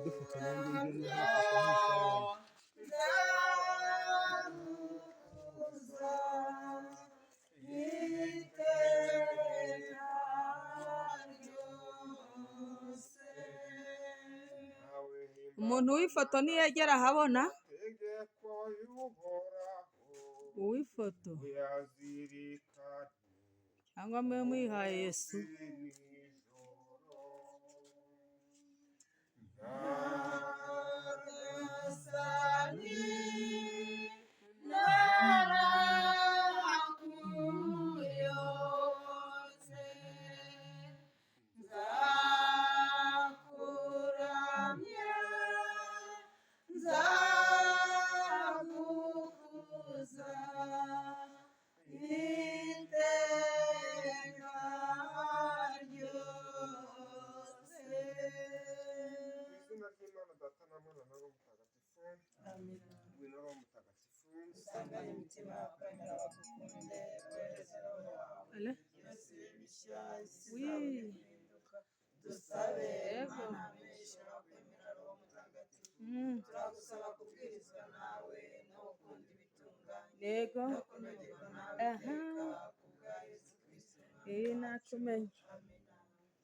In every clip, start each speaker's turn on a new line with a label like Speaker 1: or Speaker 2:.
Speaker 1: uradufuka nanjye ibyo ntuzafashe nk'isabune.
Speaker 2: Umuntu w'ifoto niyegera ahabona uw'ifoto cyangwa mwe mwihaye Yesu.
Speaker 3: turagusaba kubwirizwa nawe no gukunda ibitunganye
Speaker 2: yego
Speaker 3: no kunogerwa nawe iteka kubwa Yesu Kristo
Speaker 2: nakumenye.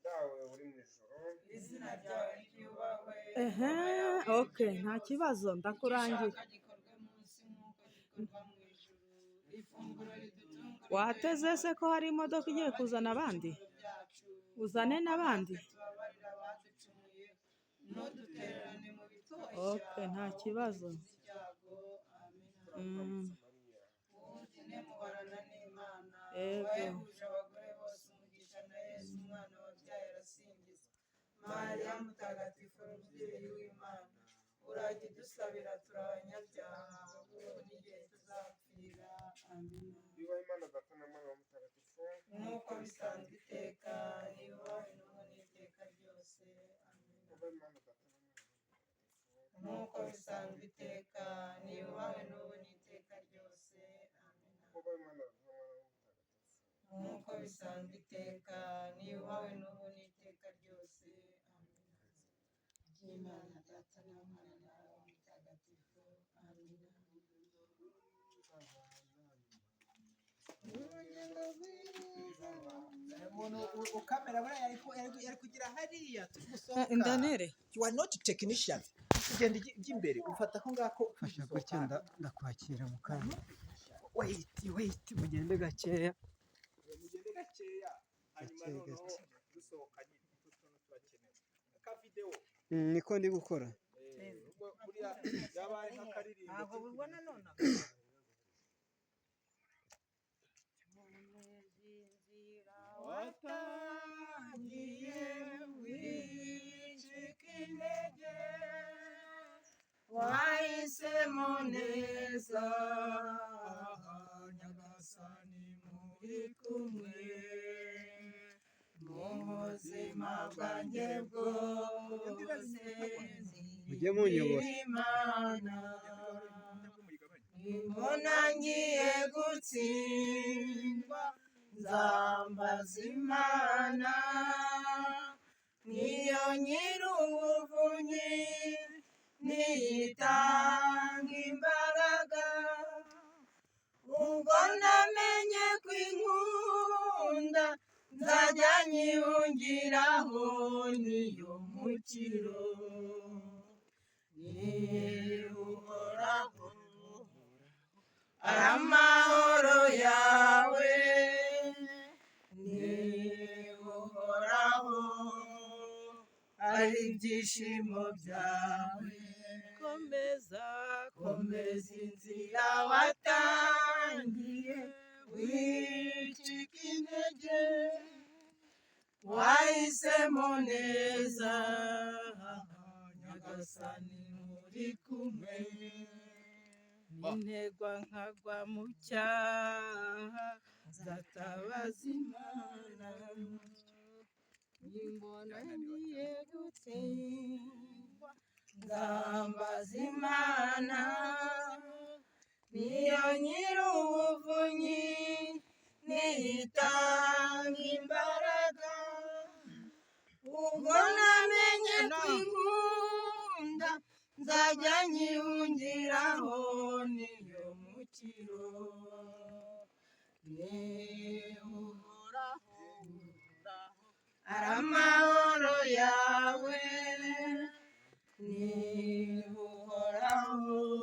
Speaker 3: dawe uri mu ijuru izina ryawe ryubahwe
Speaker 2: okay, nta kibazo ndakurangira.
Speaker 3: gikorwe munsi nk'uko gikorwa mu ijuru ifunguro ridutunga
Speaker 2: Wateze se ko hari imodoka igiye kuzana abandi? Uzane n'abandi.
Speaker 3: tubabarira abaducumuye ntudutererane mu bitosha
Speaker 2: Okay, nta kibazo.
Speaker 3: ubukene muhorana n'Imana
Speaker 2: Yego.
Speaker 3: wahebuje abagore bose umugisha na Yesu umwana wabyaye arasingizwa. Mariya mutagatifu umubyeyi w'Imana urajya udusabira turi abanyabyaha ubu n'igihe tuzapfira. Amina.
Speaker 1: Yubaha Imana Data na Mwana Mutagatifu
Speaker 3: nk'uko bisanzwe iteka yubahwe n'ubu n'iteka ryose. Amina.
Speaker 1: Yubaha Imana Data na Mwana Mutagatifu
Speaker 3: nk'uko bisanzwe iteka niyubahwe n'ubu n'iteka ryose. Amina.
Speaker 1: Yubaha Imana Data na Mwana Mutagatifu
Speaker 3: nk'uko bisanzwe iteka niyubahwe n'ubu n'iteka ryose. Amina. ry'Imana Data na Mwana na Roho Mutagatifu. Amina.
Speaker 4: umuntu ukamera buriya yari kugira hariya tumusohoka.
Speaker 2: Indanere.
Speaker 4: You are not technician. Ugenda ujya imbere ufata aho ngako
Speaker 5: fasha gutya ndakwakira mu kanya. Wait mugende gakeya.
Speaker 4: mugende gakeya hanyuma noneho dusohokanye utuntu turakenewe ka video
Speaker 5: Niko ndi gukora.
Speaker 4: buriya yabaye nk'akaririmbo
Speaker 2: Ntabwo bibona none.
Speaker 3: watangiye wicika intege wahisemo neza nyagasani muri kumwe mu buzima bwanjye bwose
Speaker 5: Mujye munyobora.
Speaker 3: Imana imbona ngiye gutsindwa nzambaza Imana niyo nyir'ubuvunyi niyitanga imbaraga ubwo namenye kwinkunda nzajya nyihungiraho niyo mukiro uhoraho amahoro yawe uhoraho ari ibyishimo byawe komeza inzira watangiye wicika intege wahisemo neza nyagasani muri kumwe nintegwa nkagwa mu cyaha nzatabaza Imana nimbona ngiye gutsindwa nzambaza Imana niyo nyir'ubuvunyi niyitanga imbaraga ubwo namenye kwinkunda nzajya nyihungiraho niyo mukiro uhoraho aramahoro